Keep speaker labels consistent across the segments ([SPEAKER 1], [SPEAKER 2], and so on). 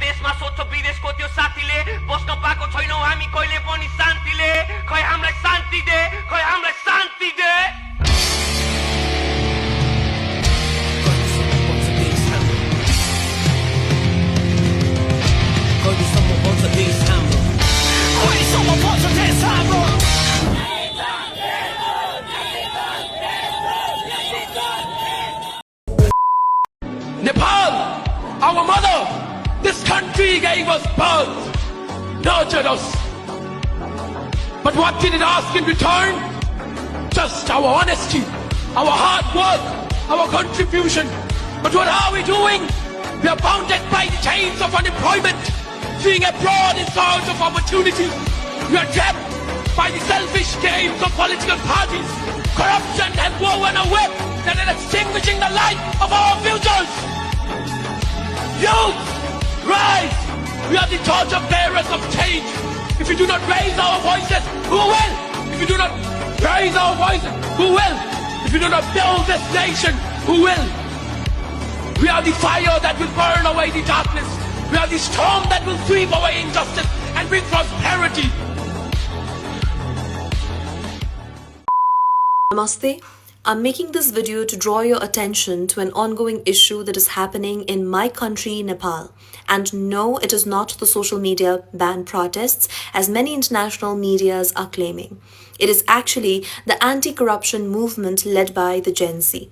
[SPEAKER 1] देशमा सोध्छ विदेशको त्यो साथीले बस्न पाएको छैनौ हामी कहिले पनि शान्तिले खै हामीलाई शान्ति दे खै हामीलाई शान्ति दे
[SPEAKER 2] Nepal, our mother, this country gave us birth, nurtured us. But what did it ask in return? Just our honesty, our hard work, our contribution. But what are we doing? We are bounded by chains of unemployment, fleeing abroad in search of opportunity. We are trapped by the selfish games of political parties. Corruption has woven a web that is extinguishing the light of our futures. Youth, rise! We are the torch bearers of change. If we do not raise our voices, who will? If we do not raise our voices, who will? If we do not build this nation, who will? We are the fire that will burn away the darkness. We are the storm that will sweep away injustice and bring prosperity.
[SPEAKER 3] Namaste. I'm making this video to draw your attention to an ongoing issue that is happening in my country, Nepal. And no, it is not the social media ban protests, as many international medias are claiming. It is actually the anti-corruption movement led by the Gen Z.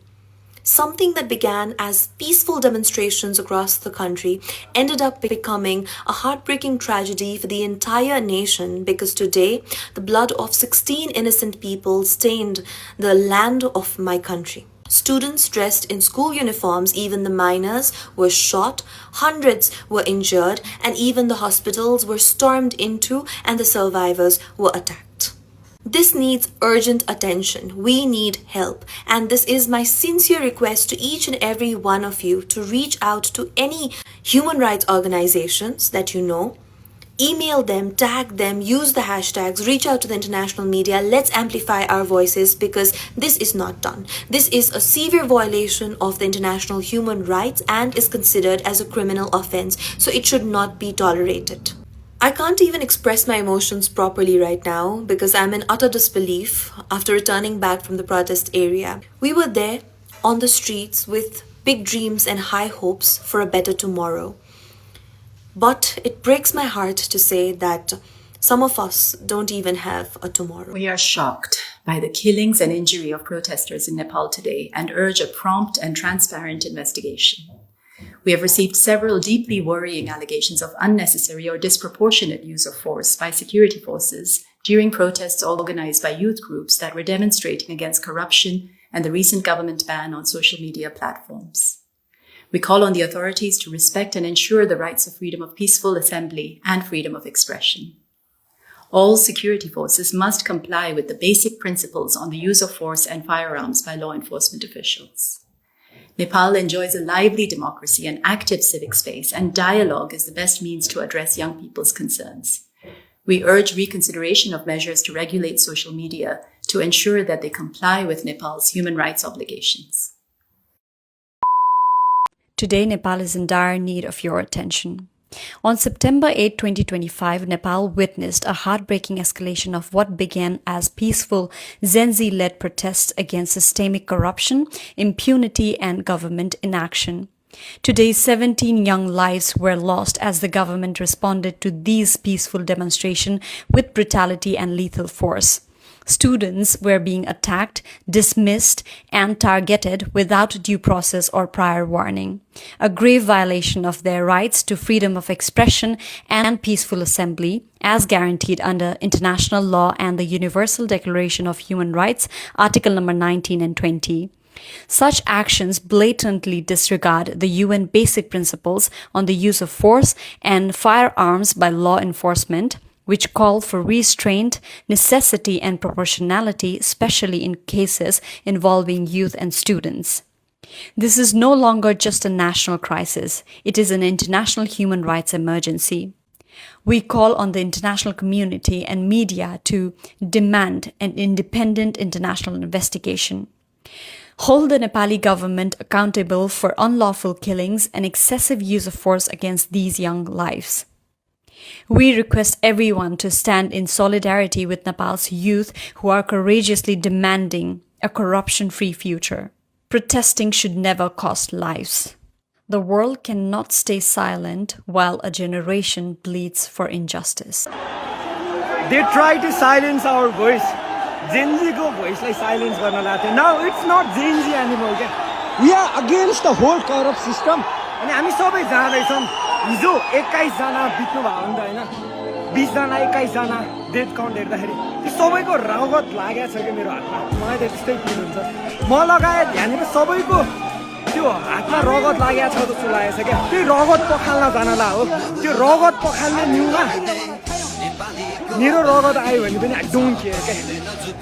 [SPEAKER 3] Something that began as peaceful demonstrations across the country ended up becoming a heartbreaking tragedy for the entire nation, because today the blood of 16 innocent people stained the land of my country. Students dressed in school uniforms, even the minors, were shot, hundreds were injured, and even the hospitals were stormed into and the survivors were attacked. This needs urgent attention. We need help. And this is my sincere request to each and every one of you to reach out to any human rights organizations that you know. Email them, tag them, use the hashtags, reach out to the international media. Let's amplify our voices, because this is not done. This is a severe violation of the international human rights and is considered as a criminal offense. So it should not be tolerated. I can't even express my emotions properly right now because I'm in utter disbelief after returning back from the protest area. We were there on the streets with big dreams and high hopes for a better tomorrow. But it breaks my heart to say that some of us don't even have a tomorrow.
[SPEAKER 4] We are shocked by the killings and injury of protesters in Nepal today and urge a prompt and transparent investigation. We have received several deeply worrying allegations of unnecessary or disproportionate use of force by security forces during protests organized by youth groups that were demonstrating against corruption and the recent government ban on social media platforms. We call on the authorities to respect and ensure the rights of freedom of peaceful assembly and freedom of expression. All security forces must comply with the basic principles on the use of force and firearms by law enforcement officials. Nepal enjoys a lively democracy and active civic space, and dialogue is the best means to address young people's concerns. We urge reconsideration of measures to regulate social media to ensure that they comply with Nepal's human rights obligations.
[SPEAKER 5] Today, Nepal is in dire need of your attention. On September 8, 2025, Nepal witnessed a heartbreaking escalation of what began as peaceful Gen Z-led protests against systemic corruption, impunity, and government inaction. Today, 17 young lives were lost as the government responded to these peaceful demonstrations with brutality and lethal force. Students were being attacked, dismissed, and targeted without due process or prior warning, a grave violation of their rights to freedom of expression and peaceful assembly, as guaranteed under international law and the Universal Declaration of Human Rights, Article number 19 and 20. Such actions blatantly disregard the UN basic principles on the use of force and firearms by law enforcement, which call for restraint, necessity, and proportionality, especially in cases involving youth and students. This is no longer just a national crisis. It is an international human rights emergency. We call on the international community and media to demand an independent international investigation. Hold the Nepali government accountable for unlawful killings and excessive use of force against these young lives. We request everyone to stand in solidarity with Nepal's youth who are courageously demanding a corruption-free future. Protesting should never cost lives. The world cannot stay silent while a generation bleeds for injustice.
[SPEAKER 6] They try to silence our voice. Gen Z-ko voice-लाई silence गर्न लाग्थ्यो. Now it's not Gen Z anymore. We are against the whole corrupt system. अनि हामी सबै जाँदैछौँ. हिजो 21 जना बित्नु भयो नि त हैन. 20 जना 21 जना डेथ काउन्ट हेर्दाखेरि त्यो सबैको रगत लागेको छ के मेरो हातमा. मलाई त त्यस्तै फिल हुन्छ. म लगायत यहाँनिर सबैको त्यो हातमा रगत लागेको छ जस्तो लागेको छ क्या. त्यो रगत पखाल्न जानला हो. त्यो रगत पखाल्ने न्युमा मेरो रगत आयो भने पनि I don't care क्या.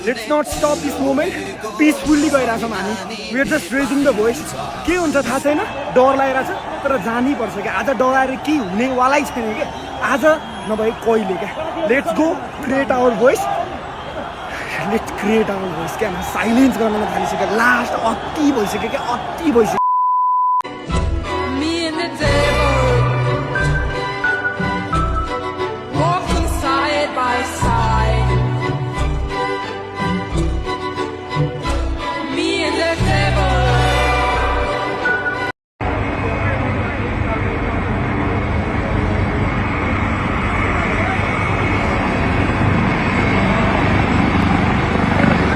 [SPEAKER 6] Let's not stop this moment. Peacefully गइरहेछौँ हामी. We are just raising the voice. के हुन्छ थाहा छैन. डर लागिरहेछ तर जानै पर्छ क्या. आज डराएर के हुनेवालै छैन क्या. आज नभए कहिले क्या. Let's go create our voice. Let's create our voice क्या. साइलेन्स गर्न थालिसक्यो. लास्ट अति भइसक्यो क्या. अति भइसक्यो.